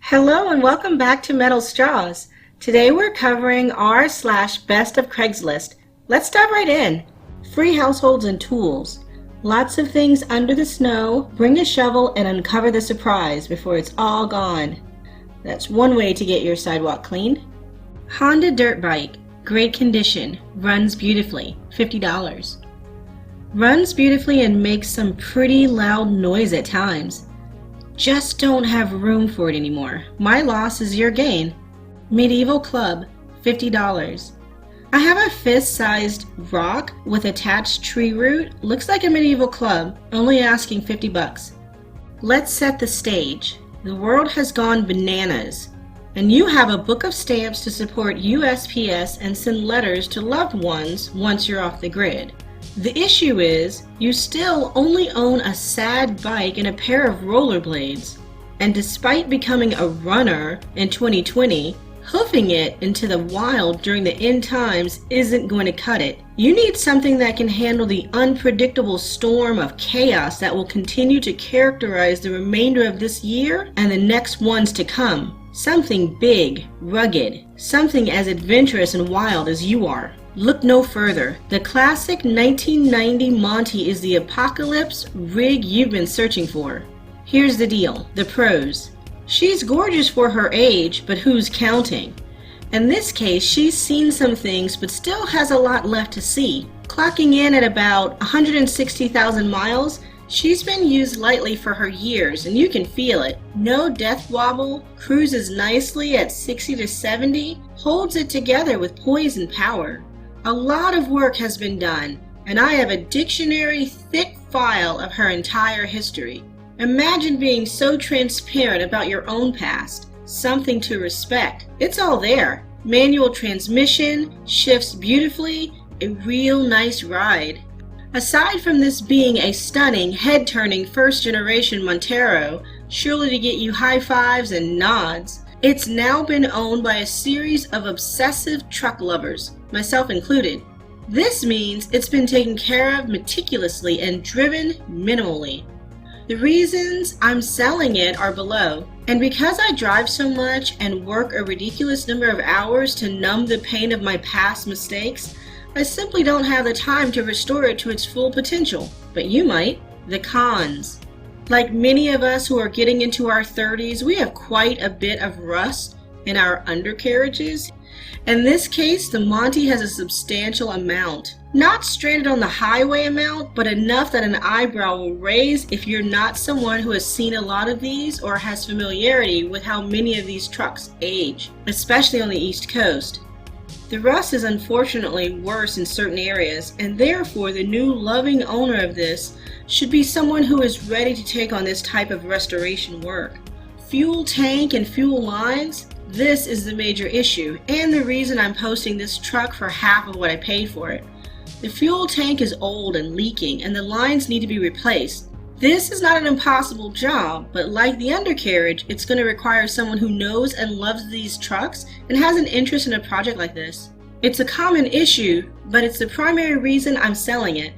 Hello and welcome back to Metal Straws. Today we're covering r/best of Craigslist. Let's dive right in. Free households and tools. Lots of things under the snow. Bring a shovel and uncover the surprise before it's all gone. That's one way to get your sidewalk cleaned. Honda dirt bike. Great condition. Runs beautifully. $50. Runs beautifully and makes some pretty loud noise at times. Just don't have room for it anymore. My loss is your gain. Medieval club, $50. I have a fist-sized rock with attached tree root. Looks like a medieval club, only asking $50. Let's set the stage. The world has gone bananas, and you have a book of stamps to support USPS and send letters to loved ones once you're off the grid. The issue is, you still only own a sad bike and a pair of rollerblades. And despite becoming a runner in 2020, hoofing it into the wild during the end times isn't going to cut it. You need something that can handle the unpredictable storm of chaos that will continue to characterize the remainder of this year and the next ones to come. Something big, rugged, something as adventurous and wild as you are. Look no further. The classic 1990 Monty is the apocalypse rig you've been searching for. Here's the deal, the pros. She's gorgeous for her age, but who's counting? In this case, she's seen some things but still has a lot left to see. Clocking in at about 160,000 miles, she's been used lightly for her years and you can feel it. No death wobble, cruises nicely at 60 to 70, holds it together with poise and power. A lot of work has been done, and I have a dictionary thick file of her entire history. Imagine being so transparent about your own past. Something to respect. It's all there. Manual transmission, shifts beautifully, a real nice ride. Aside from this being a stunning, head-turning first-generation Montero, surely to get you high fives and nods, it's now been owned by a series of obsessive truck lovers, myself included. This means it's been taken care of meticulously and driven minimally. The reasons I'm selling it are below, and because I drive so much and work a ridiculous number of hours to numb the pain of my past mistakes, I simply don't have the time to restore it to its full potential. But you might. The cons. Like many of us who are getting into our 30s, we have quite a bit of rust in our undercarriages. In this case, the Monty has a substantial amount. Not stranded on the highway amount, but enough that an eyebrow will raise if you're not someone who has seen a lot of these or has familiarity with how many of these trucks age, especially on the East Coast. The rust is unfortunately worse in certain areas, and therefore the new loving owner of this should be someone who is ready to take on this type of restoration work. Fuel tank and fuel lines, this is the major issue, and the reason I'm posting this truck for half of what I paid for it. The fuel tank is old and leaking, and the lines need to be replaced. This is not an impossible job, but like the undercarriage, it's going to require someone who knows and loves these trucks and has an interest in a project like this. It's a common issue, but it's the primary reason I'm selling it.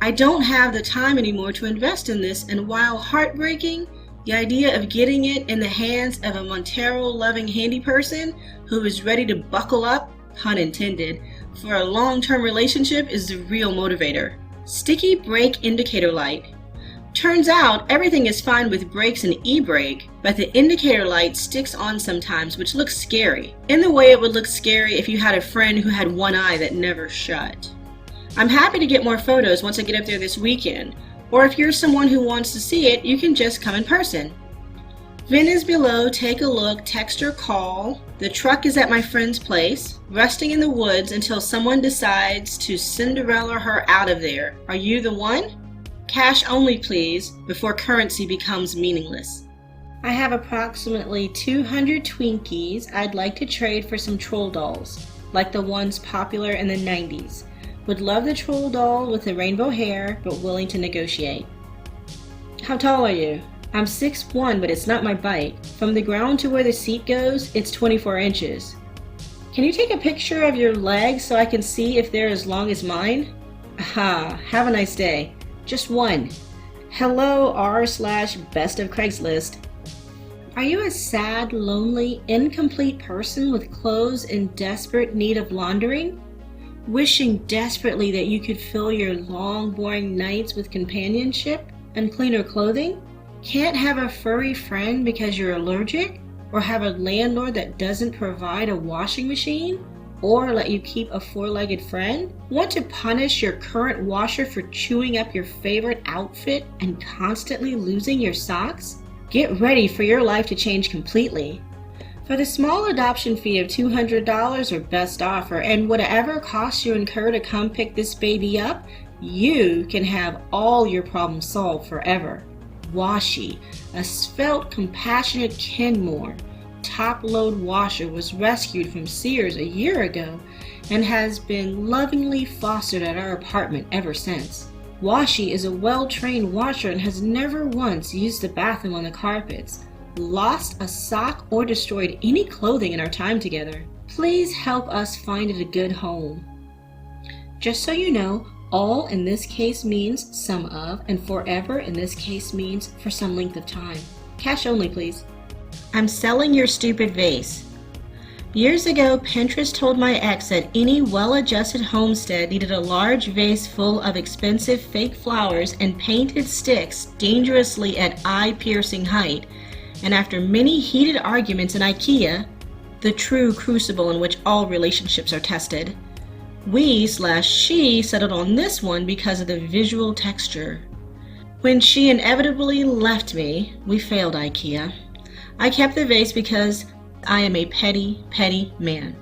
I don't have the time anymore to invest in this, and while heartbreaking, the idea of getting it in the hands of a Montero-loving handy person who is ready to buckle up, pun intended, for a long-term relationship is the real motivator. Sticky brake indicator light. Turns out everything is fine with brakes and e-brake, but the indicator light sticks on sometimes, which looks scary, in the way it would look scary if you had a friend who had one eye that never shut. I'm happy to get more photos once I get up there this weekend, or if you're someone who wants to see it, you can just come in person. VIN is below, take a look, text or call. The truck is at my friend's place, resting in the woods until someone decides to Cinderella her out of there. Are you the one? Cash only please, before currency becomes meaningless. I have approximately 200 Twinkies I'd like to trade for some troll dolls, like the ones popular in the 90s. Would love the troll doll with the rainbow hair, but willing to negotiate. How tall are you? I'm 6'1", but it's not my bike. From the ground to where the seat goes, it's 24 inches. Can you take a picture of your legs so I can see if they're as long as mine? Aha, have a nice day. Just one. Hello r/best of Craigslist. Are you a sad, lonely, incomplete person with clothes in desperate need of laundering? Wishing desperately that you could fill your long, boring nights with companionship and cleaner clothing? Can't have a furry friend because you're allergic? Or have a landlord that doesn't provide a washing machine? Or let you keep a four-legged friend? Want to punish your current washer for chewing up your favorite outfit and constantly losing your socks? Get ready for your life to change completely. For the small adoption fee of $200 or best offer and whatever costs you incur to come pick this baby up, you can have all your problems solved forever. Washi, a svelte, compassionate Kenmore top-load washer, was rescued from Sears a year ago and has been lovingly fostered at our apartment ever since. Washi is a well-trained washer and has never once used the bathroom on the carpets, lost a sock, or destroyed any clothing in our time together. Please help us find it a good home. Just so you know, all in this case means some of, and forever in this case means for some length of time. Cash only, please. I'm selling your stupid vase. Years ago, Pinterest told my ex that any well-adjusted homestead needed a large vase full of expensive fake flowers and painted sticks dangerously at eye-piercing height. And after many heated arguments in IKEA, the true crucible in which all relationships are tested, she settled on this one because of the visual texture. When she inevitably left me, we failed IKEA. I kept the vase because I am a petty, petty man.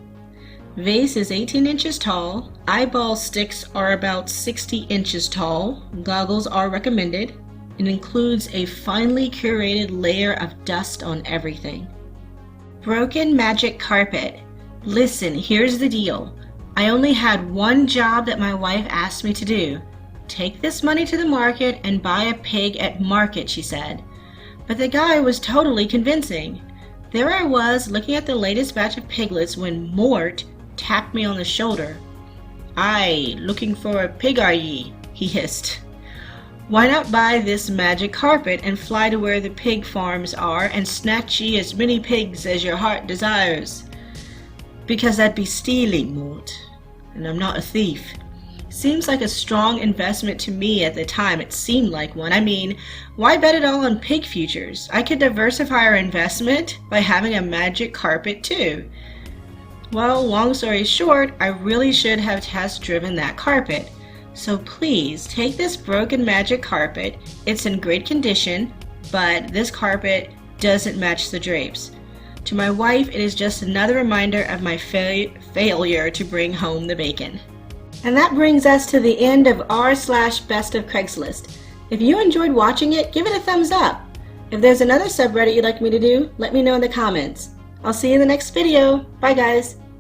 Vase is 18 inches tall, eyeball sticks are about 60 inches tall, goggles are recommended. It includes a finely curated layer of dust on everything. Broken magic carpet. Listen, here's the deal. I only had one job that my wife asked me to do. Take this money to the market and buy a pig at market, she said. But the guy was totally convincing. There I was, looking at the latest batch of piglets when Mort tapped me on the shoulder. "Aye, looking for a pig are ye?" he hissed. "Why not buy this magic carpet and fly to where the pig farms are and snatch ye as many pigs as your heart desires?" "Because that'd be stealing, Mort, and I'm not a thief." Seems like a strong investment to me at the time. It seemed like one. I mean, why bet it all on pig futures? I could diversify our investment by having a magic carpet too. Well, long story short, I really should have test driven that carpet. So please take this broken magic carpet. It's in great condition, but this carpet doesn't match the drapes. To my wife, it is just another reminder of my failure to bring home the bacon. And that brings us to the end of r/Best of Craigslist. If you enjoyed watching it, give it a thumbs up. If there's another subreddit you'd like me to do, let me know in the comments. I'll see you in the next video. Bye guys.